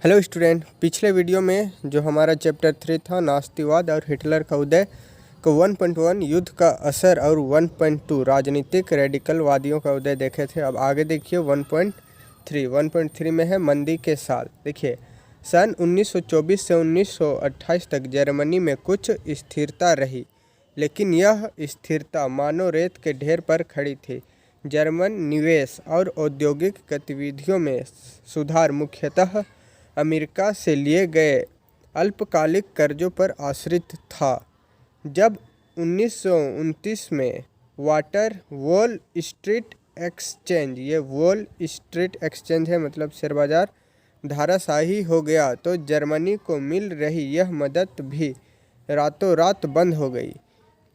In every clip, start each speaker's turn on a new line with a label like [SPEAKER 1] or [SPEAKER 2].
[SPEAKER 1] Hello student, पिछले video में जो हमारा चैप्टर 3 था नास्तिवाद और हिटलर का उदय को 1.1 युद्ध का असर और 1.2 राजनीतिक रेडिकलवादियों का उदय देखे थे। अब आगे देखिए 1.3 में है मंदी के साल। देखिए सन 1924 से 1928 तक जर्मनी में कुछ स्थिरता रही, लेकिन यह स्थिरता मानो रेत के ढेर पर खड़ी थी। जर्मन निवेश और औद्योगिक गतिविधियों में सुधार मुख्यतः अमेरिका से लिए गए अल्पकालिक कर्जों पर आश्रित था। जब 1929 में वॉल स्ट्रीट एक्सचेंज, ये वॉल स्ट्रीट एक्सचेंज है मतलब शेयर बाजार, धाराशाही हो गया तो जर्मनी को मिल रही यह मदद भी रातों रात बंद हो गई।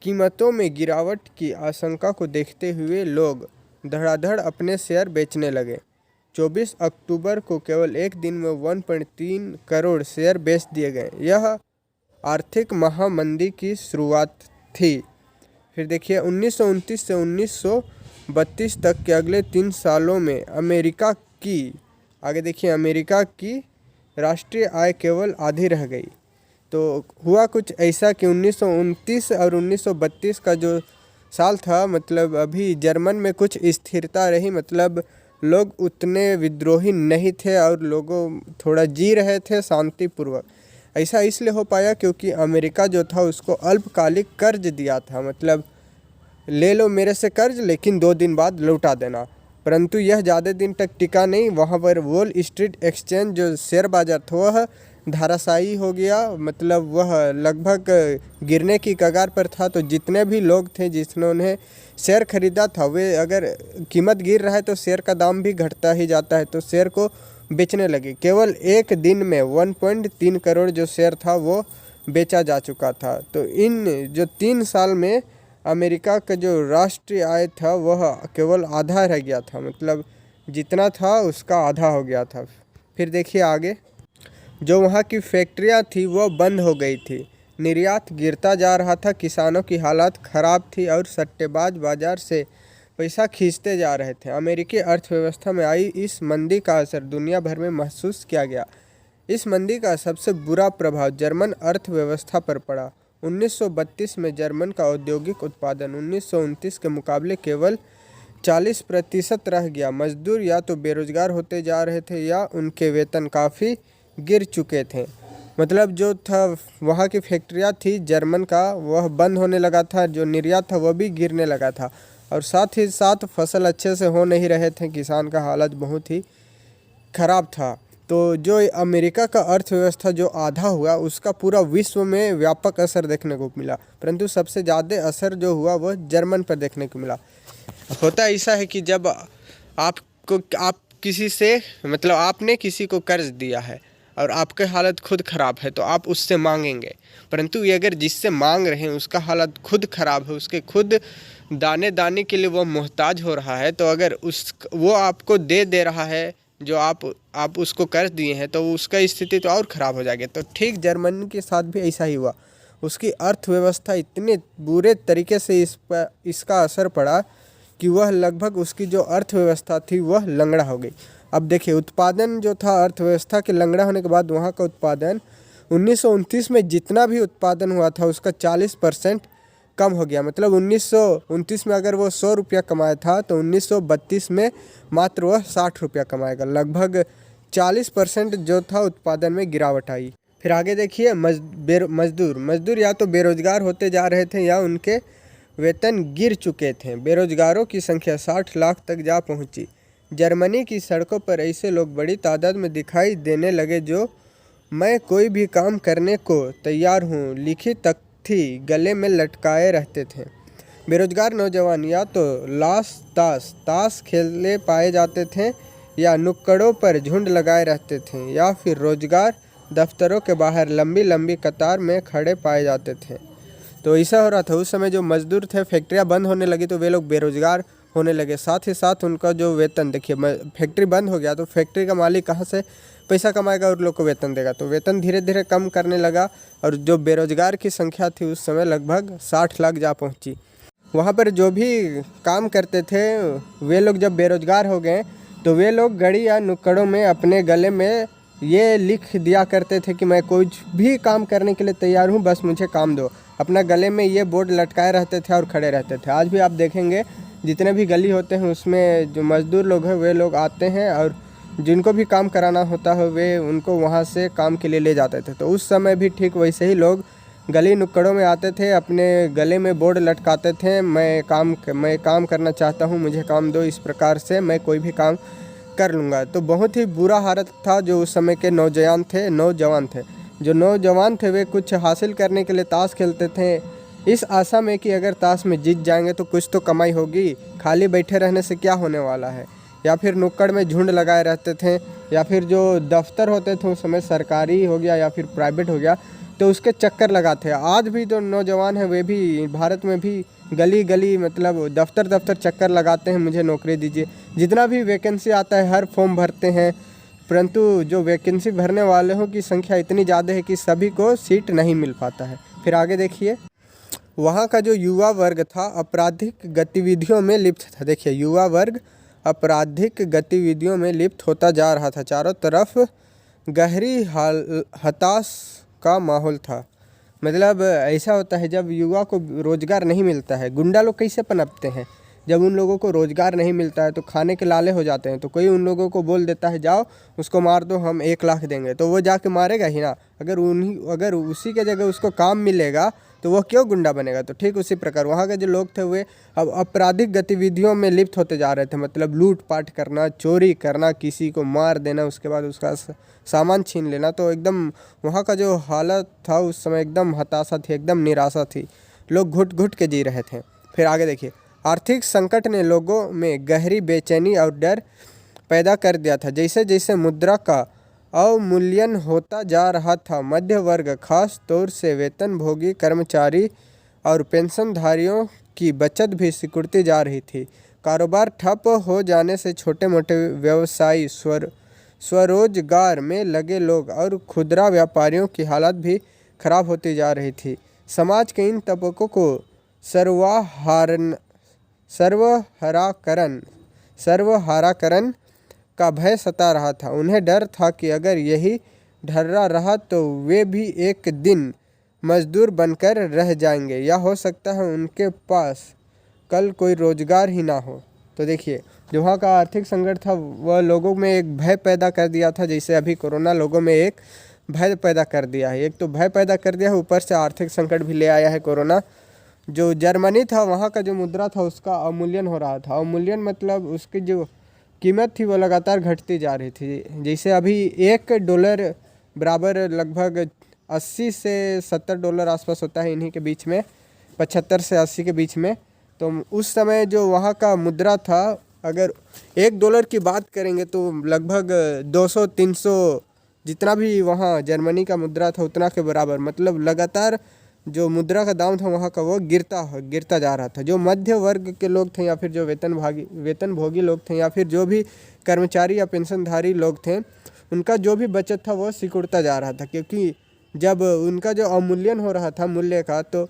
[SPEAKER 1] कीमतों में गिरावट की आशंका को देखते हुए लोग धड़ाधड़ अपने शेयर बेचने लगे। 24 अक्टूबर को केवल एक दिन में 1.3 करोड़ शेयर बेच दिए गए। यह आर्थिक महामंदी की शुरुआत थी। फिर देखिए 1929 से 1932 तक के अगले 3 सालों में अमेरिका की राष्ट्रीय आय केवल आधी रह गई। तो हुआ कुछ ऐसा कि 1929 और 1932 का जो साल था, मतलब अभी जर्मन में कुछ स्थिरता रही, मतलब लोग उतने विद्रोही नहीं थे और लोगों थोड़ा जी रहे थे शांतिपूर्वक। ऐसा इसलिए हो पाया क्योंकि अमेरिका जो था उसको अल्पकालिक कर्ज दिया था, मतलब ले लो मेरे से कर्ज लेकिन 2 दिन बाद लौटा देना। परंतु यह ज़्यादा दिन तक टिका नहीं। वहाँ पर वॉल स्ट्रीट एक्सचेंज जो शेयर बाजार था वह धाराशाही हो गया, मतलब वह लगभग गिरने की कगार पर था। तो जितने भी लोग थे जिन्होंने शेयर खरीदा था, वे अगर कीमत गिर रहा है तो शेयर का दाम भी घटता ही जाता है, तो शेयर को बेचने लगे। केवल एक दिन में 1.3 करोड़ जो शेयर था वो बेचा जा चुका था। तो इन जो 3 साल में अमेरिका का जो राष्ट्रीय आय था वह केवल आधा रह गया था, मतलब जितना था उसका आधा हो गया था। फिर देखिए आगे, जो वहाँ की फैक्ट्रियाँ थी वो बंद हो गई थी, निर्यात गिरता जा रहा था, किसानों की हालत ख़राब थी और सट्टेबाज बाजार से पैसा खींचते जा रहे थे। अमेरिकी अर्थव्यवस्था में आई इस मंदी का असर दुनिया भर में महसूस किया गया। इस मंदी का सबसे बुरा प्रभाव जर्मन अर्थव्यवस्था पर पड़ा। 1932 में जर्मन का औद्योगिक उत्पादन 1929 के मुकाबले केवल 40% रह गया। मजदूर या तो बेरोजगार होते जा रहे थे या उनके वेतन काफ़ी गिर चुके थे। मतलब जो था वहाँ की फैक्ट्रियाँ थी जर्मन का, वह बंद होने लगा था, जो निर्यात था वह भी गिरने लगा था, और साथ ही साथ फसल अच्छे से हो नहीं रहे थे, किसान का हालत बहुत ही ख़राब था। तो जो अमेरिका का अर्थव्यवस्था जो आधा हुआ उसका पूरा विश्व में व्यापक असर देखने को मिला, परंतु सबसे ज़्यादा असर जो हुआ वह जर्मन पर देखने को मिला। होता ऐसा है कि जब आप किसी से, मतलब आपने किसी को कर्ज दिया है और आपकी हालत खुद ख़राब है तो आप उससे मांगेंगे, परंतु ये अगर जिससे मांग रहे हैं उसका हालत खुद ख़राब है, उसके खुद दाने दाने के लिए वो मोहताज हो रहा है, तो अगर वो आपको दे रहा है जो आप उसको कर्ज दिए हैं, तो उसका स्थिति तो और ख़राब हो जाएगी। तो ठीक जर्मनी के साथ भी ऐसा ही हुआ। उसकी अर्थव्यवस्था इतने बुरे तरीके से इसका असर पड़ा कि वह लगभग उसकी जो अर्थव्यवस्था थी वह लंगड़ा हो गई। अब देखिए उत्पादन जो था, अर्थव्यवस्था के लंगड़ा होने के बाद वहाँ का उत्पादन 1929 में जितना भी उत्पादन हुआ था उसका 40% कम हो गया। मतलब 1929 में अगर वो 100 रुपया कमाया था तो 1932 में मात्र वह 60 रुपया कमाएगा। लगभग 40% जो था उत्पादन में गिरावट आई। फिर आगे देखिए मजदूर या तो बेरोजगार होते जा रहे थे या उनके वेतन गिर चुके थे। बेरोजगारों की संख्या 60 लाख तक जा पहुंची। जर्मनी की सड़कों पर ऐसे लोग बड़ी तादाद में दिखाई देने लगे जो मैं कोई भी काम करने को तैयार हूँ लिखी तख्ती गले में लटकाए रहते थे। बेरोजगार नौजवान या तो ताश खेलने पाए जाते थे या नुक्कड़ों पर झुंड लगाए रहते थे या फिर रोजगार दफ्तरों के बाहर लंबी लंबी कतार में खड़े पाए जाते थे। तो ऐसा हो रहा था उस समय। जो मजदूर थे, फैक्ट्रियाँ बंद होने लगी तो वे लोग बेरोजगार होने लगे। साथ ही साथ उनका जो वेतन, देखिए फैक्ट्री बंद हो गया तो फैक्ट्री का मालिक कहाँ से पैसा कमाएगा और लोग को वेतन देगा, तो वेतन धीरे धीरे कम करने लगा और जो बेरोजगार की संख्या थी उस समय लगभग 60 लाख जा पहुंची। वहाँ पर जो भी काम करते थे वे लोग जब बेरोजगार हो गए तो वे लोग गड़ी या नुक्कड़ों में अपने गले में ये लिख दिया करते थे कि मैं कुछ भी काम करने के लिए तैयार हूँ, बस मुझे काम दो। अपना गले में ये बोर्ड लटकाए रहते थे और खड़े रहते थे। आज भी आप देखेंगे जितने भी गली होते हैं उसमें जो मज़दूर लोग हैं वे लोग आते हैं और जिनको भी काम कराना होता है वे उनको वहाँ से काम के लिए ले जाते थे। तो उस समय भी ठीक वैसे ही लोग गली नुक्कड़ों में आते थे, अपने गले में बोर्ड लटकाते थे, मैं काम करना चाहता हूँ, मुझे काम दो, इस प्रकार से मैं कोई भी काम कर लूँगा। तो बहुत ही बुरा हालत था जो उस समय के नौजवान थे वे कुछ हासिल करने के लिए ताश खेलते थे, इस आशा में कि अगर ताश में जीत जाएंगे तो कुछ तो कमाई होगी, खाली बैठे रहने से क्या होने वाला है। या फिर नुक्कड़ में झुंड लगाए रहते थे, या फिर जो दफ्तर होते थे उस समय सरकारी हो गया या फिर प्राइवेट हो गया तो उसके चक्कर लगाते हैं। आज भी जो नौजवान हैं वे भी भारत में भी गली गली मतलब दफ्तर चक्कर लगाते हैं, मुझे नौकरी दीजिए। जितना भी वैकेंसी आता है हर फॉर्म भरते हैं, परंतु जो वैकेंसी भरने वाले की संख्या इतनी ज़्यादा है कि सभी को सीट नहीं मिल पाता है। फिर आगे देखिए, वहाँ का जो युवा वर्ग था आपराधिक गतिविधियों में लिप्त था। देखिए, युवा वर्ग आपराधिक गतिविधियों में लिप्त होता जा रहा था। चारों तरफ गहरी हताश का माहौल था। मतलब ऐसा होता है जब युवा को रोज़गार नहीं मिलता है, गुंडा लोग कैसे पनपते हैं। जब उन लोगों को रोज़गार नहीं मिलता है तो खाने के लाले हो जाते हैं। तो कोई उन लोगों को बोल देता है जाओ उसको मार दो, हम 1 लाख देंगे, तो वो जाके मारेगा ही ना। अगर उसी के जगह उसको काम मिलेगा तो वह क्यों गुंडा बनेगा। तो ठीक उसी प्रकार वहाँ के जो लोग थे वे अब आपराधिक गतिविधियों में लिप्त होते जा रहे थे। मतलब लूटपाट करना, चोरी करना, किसी को मार देना, उसके बाद उसका सामान छीन लेना। तो एकदम वहाँ का जो हालत था उस समय एकदम हताशा थी, एकदम निराशा थी, लोग घुट घुट के जी रहे थे। फिर आगे देखिए, आर्थिक संकट ने लोगों में गहरी बेचैनी और डर पैदा कर दिया था। जैसे जैसे मुद्रा का अवमूल्यन होता जा रहा था, मध्य वर्ग खास तौर से वेतनभोगी कर्मचारी और पेंशनधारियों की बचत भी सिकुड़ती जा रही थी। कारोबार ठप हो जाने से छोटे मोटे व्यवसायी, स्वरोजगार में लगे लोग और खुदरा व्यापारियों की हालत भी खराब होती जा रही थी। समाज के इन तबकों को सर्वहाराकरण का भय सता रहा था। उन्हें डर था कि अगर यही ढर्रा रहा तो वे भी एक दिन मजदूर बनकर रह जाएंगे, या हो सकता है उनके पास कल कोई रोजगार ही ना हो। तो देखिए, जो वहाँ का आर्थिक संकट था वह लोगों में एक भय पैदा कर दिया था। जैसे अभी कोरोना लोगों में एक भय पैदा कर दिया है, एक तो भय पैदा कर दिया है, ऊपर से आर्थिक संकट भी ले आया है कोरोना। जो जर्मनी था वहाँ का जो मुद्रा था उसका अवमूल्यन हो रहा था। अवमूल्यन मतलब उसकी जो कीमत थी वो लगातार घटती जा रही थी। जैसे अभी $1 बराबर लगभग 80 से 70 डॉलर आसपास होता है, इन्हीं के बीच में 75 से 80 के बीच में। तो उस समय जो वहाँ का मुद्रा था, अगर $1 की बात करेंगे तो लगभग 200-300 जितना भी वहाँ जर्मनी का मुद्रा था उतना के बराबर। मतलब लगातार जो मुद्रा का दाम था वहाँ का वो गिरता जा रहा था। जो मध्य वर्ग के लोग थे या फिर जो वेतनभोगी लोग थे या फिर जो भी कर्मचारी या पेंशनधारी लोग थे, उनका जो भी बचत था वो सिकुड़ता जा रहा था। क्योंकि जब उनका जो अवमूल्यन हो रहा था मूल्य का, तो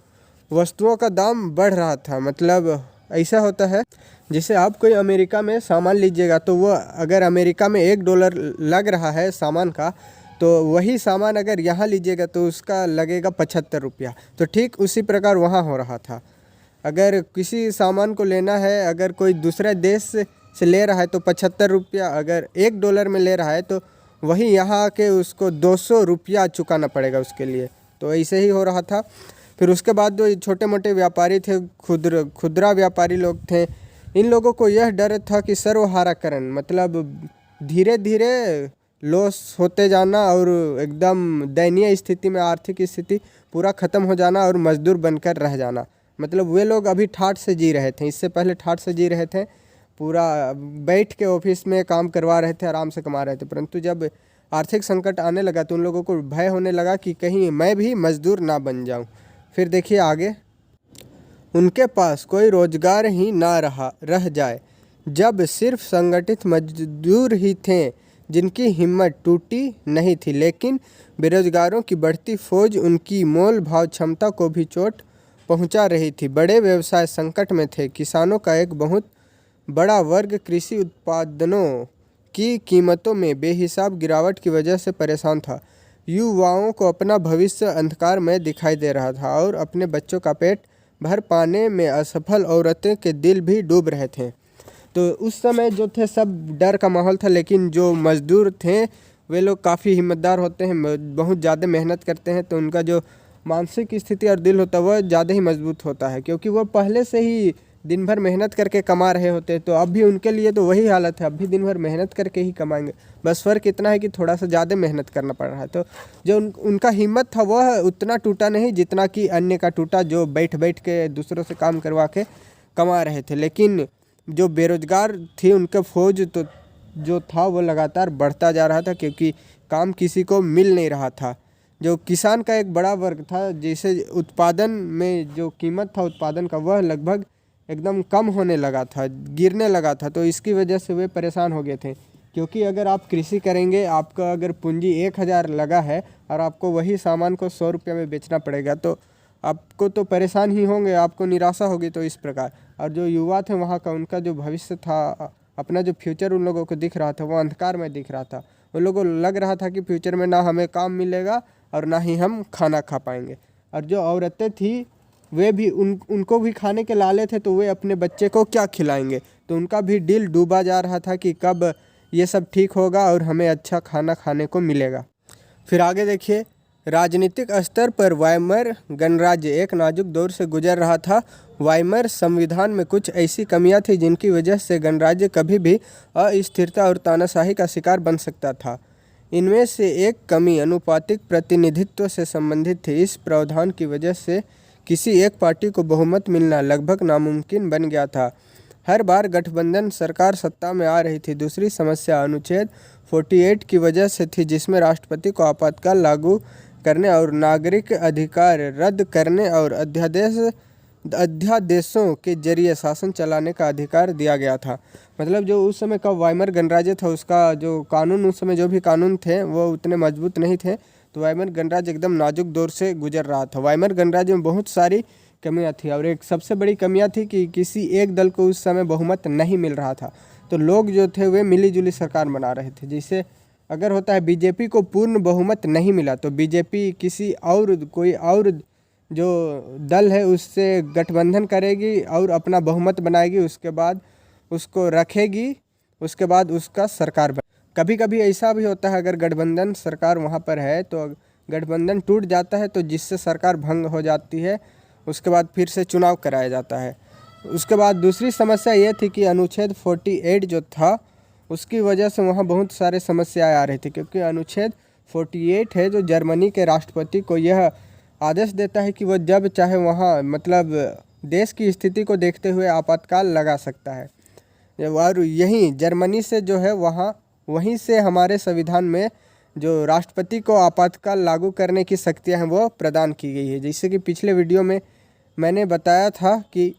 [SPEAKER 1] वस्तुओं का दाम बढ़ रहा था। मतलब ऐसा होता है जैसे आप कोई अमेरिका में सामान लीजिएगा तो वो अगर अमेरिका में $1 लग रहा है सामान का, तो वही सामान अगर यहाँ लीजिएगा तो उसका लगेगा ₹75। तो ठीक उसी प्रकार वहाँ हो रहा था। अगर किसी सामान को लेना है, अगर कोई दूसरे देश से ले रहा है तो ₹75, अगर $1 में ले रहा है तो वही यहाँ आके उसको ₹200 चुकाना पड़ेगा उसके लिए। तो ऐसे ही हो रहा था। फिर उसके बाद जो छोटे मोटे व्यापारी थे, खुदरा व्यापारी लोग थे, इन लोगों को यह डर था कि सर्वहाराकरण मतलब धीरे धीरे लॉस होते जाना और एकदम दयनीय स्थिति में आर्थिक स्थिति पूरा ख़त्म हो जाना और मजदूर बनकर रह जाना। मतलब वे लोग अभी ठाठ से जी रहे थे, इससे पहले ठाठ से जी रहे थे, पूरा बैठ के ऑफिस में काम करवा रहे थे, आराम से कमा रहे थे। परंतु जब आर्थिक संकट आने लगा तो उन लोगों को भय होने लगा कि कहीं मैं भी मजदूर ना बन जाऊं। फिर देखिए आगे, उनके पास कोई रोजगार ही ना रह जाए। जब सिर्फ संगठित मजदूर ही थे जिनकी हिम्मत टूटी नहीं थी, लेकिन बेरोजगारों की बढ़ती फौज उनकी मोल भाव क्षमता को भी चोट पहुंचा रही थी। बड़े व्यवसाय संकट में थे। किसानों का एक बहुत बड़ा वर्ग कृषि उत्पादनों की कीमतों में बेहिसाब गिरावट की वजह से परेशान था। युवाओं को अपना भविष्य अंधकार में दिखाई दे रहा था और अपने बच्चों का पेट भर पाने में असफल औरतें के दिल भी डूब रहे थे। तो उस समय जो थे सब डर का माहौल था, लेकिन जो मज़दूर थे वे लोग काफ़ी हिम्मतदार होते हैं, बहुत ज़्यादा मेहनत करते हैं, तो उनका जो मानसिक स्थिति और दिल होता है वह ज़्यादा ही मजबूत होता है, क्योंकि वो पहले से ही दिन भर मेहनत करके कमा रहे होते हैं। तो अब भी उनके लिए तो वही हालत है, अब भी दिन भर मेहनत करके ही कमाएंगे, बस फ़र्क इतना है कि थोड़ा सा ज़्यादा मेहनत करना पड़ रहा है। तो जो उनका हिम्मत था वह उतना टूटा नहीं जितना कि अन्य का टूटा, जो बैठ बैठ के दूसरों से काम करवा के कमा रहे थे। लेकिन जो बेरोजगार थी उनका फौज तो जो था वो लगातार बढ़ता जा रहा था, क्योंकि काम किसी को मिल नहीं रहा था। जो किसान का एक बड़ा वर्ग था, जिसे उत्पादन में जो कीमत था उत्पादन का वह लगभग एकदम कम होने लगा था, गिरने लगा था। तो इसकी वजह से वे परेशान हो गए थे, क्योंकि अगर आप कृषि करेंगे, आपका अगर पूंजी 1,000 लगा है और आपको वही सामान को 100 रुपये में बेचना पड़ेगा, तो आपको तो परेशान ही होंगे, आपको निराशा होगी। तो इस प्रकार, और जो युवा थे वहाँ का, उनका जो भविष्य था, अपना जो फ्यूचर उन लोगों को दिख रहा था वो अंधकार में दिख रहा था। उन लोगों को लग रहा था कि फ्यूचर में ना हमें काम मिलेगा और ना ही हम खाना खा पाएंगे। और जो औरतें थी वे भी उनको भी खाने के लाले थे, तो वे अपने बच्चे को क्या खिलाएंगे। तो उनका भी दिल डूबा जा रहा था कि कब ये सब ठीक होगा और हमें अच्छा खाना खाने को मिलेगा। फिर आगे देखिए, राजनीतिक स्तर पर वाइमर गणराज्य एक नाजुक दौर से गुजर रहा था। वाइमर संविधान में कुछ ऐसी कमियां थी जिनकी वजह से गणराज्य कभी भी अस्थिरता और तानाशाही का शिकार बन सकता था। इनमें से एक कमी अनुपातिक प्रतिनिधित्व से संबंधित थी। इस प्रावधान की वजह से किसी एक पार्टी को बहुमत मिलना लगभग नामुमकिन बन गया था। हर बार गठबंधन सरकार सत्ता में आ रही थी। दूसरी समस्या अनुच्छेद 48 की वजह से थी, जिसमें राष्ट्रपति को आपातकाल लागू करने और नागरिक अधिकार रद्द करने और अध्यादेशों के जरिए शासन चलाने का अधिकार दिया गया था। मतलब जो उस समय का वाइमर गणराज्य था, उसका जो कानून, उस समय जो भी कानून थे वो उतने मजबूत नहीं थे। तो वाइमर गणराज्य एकदम नाजुक दौर से गुजर रहा था। वाइमर गणराज्य में बहुत सारी कमियां थी, और एक सबसे बड़ी कमियां थी कि किसी एक दल को उस समय बहुमत नहीं मिल रहा था। तो लोग जो थे वे मिलीजुली सरकार बना रहे थे। जैसे अगर होता है बीजेपी को पूर्ण बहुमत नहीं मिला, तो बीजेपी किसी और कोई और जो दल है उससे गठबंधन करेगी और अपना बहुमत बनाएगी, उसके बाद उसको रखेगी, उसके बाद उसका सरकार कभी कभी ऐसा भी होता है, अगर गठबंधन सरकार वहाँ पर है तो गठबंधन टूट जाता है, तो जिससे सरकार भंग हो जाती है, उसके बाद फिर से चुनाव कराया जाता है। उसके बाद दूसरी समस्या ये थी कि अनुच्छेद 48 जो था उसकी वजह से वहाँ बहुत सारे समस्याएं आ रही थी, क्योंकि अनुच्छेद 48 है जो जर्मनी के राष्ट्रपति को यह आदेश देता है कि वह जब चाहे वहाँ मतलब देश की स्थिति को देखते हुए आपातकाल लगा सकता है। और यहीं जर्मनी से जो है वहीं से हमारे संविधान में जो राष्ट्रपति को आपातकाल लागू करने की शक्तियाँ हैं वो प्रदान की गई है। जैसे कि पिछले वीडियो में मैंने बताया था कि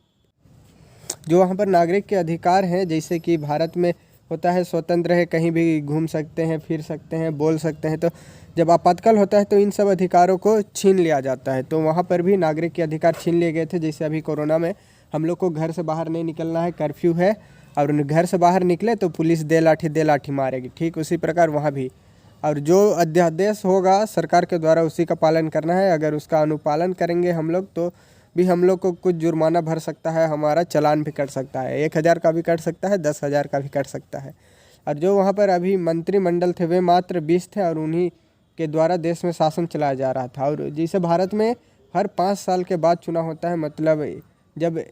[SPEAKER 1] जो वहाँ पर नागरिक के अधिकार हैं, जैसे कि भारत में होता है स्वतंत्र है, कहीं भी घूम सकते हैं, फिर सकते हैं, बोल सकते हैं, तो जब आपातकाल होता है तो इन सब अधिकारों को छीन लिया जाता है। तो वहाँ पर भी नागरिक के अधिकार छीन लिए गए थे। जैसे अभी कोरोना में हम लोग को घर से बाहर नहीं निकलना है, कर्फ्यू है, और घर से बाहर निकले तो पुलिस दे लाठी मारेगी, ठीक उसी प्रकार वहाँ भी। और जो अध्यादेश होगा सरकार के द्वारा उसी का पालन करना है। अगर उसका अनुपालन करेंगे हम लोग तो भी हम लोग को कुछ जुर्माना भर सकता है, हमारा चालान भी कट सकता है, 1,000 का भी कट सकता है, 10,000 का भी कट सकता है। और जो वहाँ पर अभी मंत्रिमंडल थे वे मात्र 20 थे, और उन्हीं के द्वारा देश में शासन चलाया जा रहा था। और जैसे भारत में हर 5 साल के बाद चुनाव होता है, मतलब जब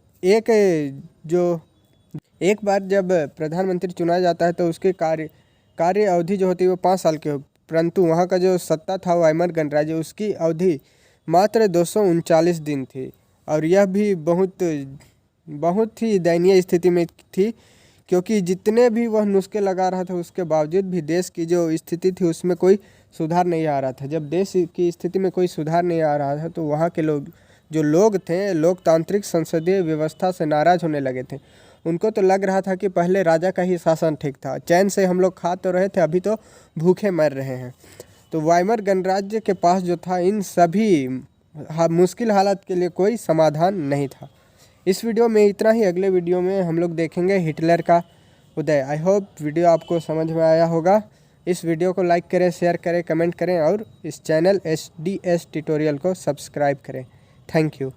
[SPEAKER 1] एक बार जब प्रधानमंत्री चुना जाता है तो उसके कार्य अवधि जो होती है वो 5 साल की हो, परंतु वहाँ का जो सत्ता था वाइमर गणराज्य, उसकी अवधि मात्र 239 दिन थी। और यह भी बहुत ही दयनीय स्थिति में थी, क्योंकि जितने भी वह नुस्खे लगा रहा था उसके बावजूद भी देश की जो स्थिति थी उसमें कोई सुधार नहीं आ रहा था। जब देश की स्थिति में कोई सुधार नहीं आ रहा था तो वहाँ के लोग थे लोकतांत्रिक संसदीय व्यवस्था से नाराज़ होने लगे थे। उनको तो लग रहा था कि पहले राजा का ही शासन ठीक था, चैन से हम लोग खा तो रहे थे, अभी तो भूखे मर रहे हैं। तो वाइमर गणराज्य के पास जो था इन सभी मुश्किल हालात के लिए कोई समाधान नहीं था। इस वीडियो में इतना ही। अगले वीडियो में हम लोग देखेंगे हिटलर का उदय। आई होप वीडियो आपको समझ में आया होगा। इस वीडियो को लाइक करें, शेयर करें, कमेंट करें और इस चैनल SDS ट्यूटोरियल को सब्सक्राइब करें। Thank you.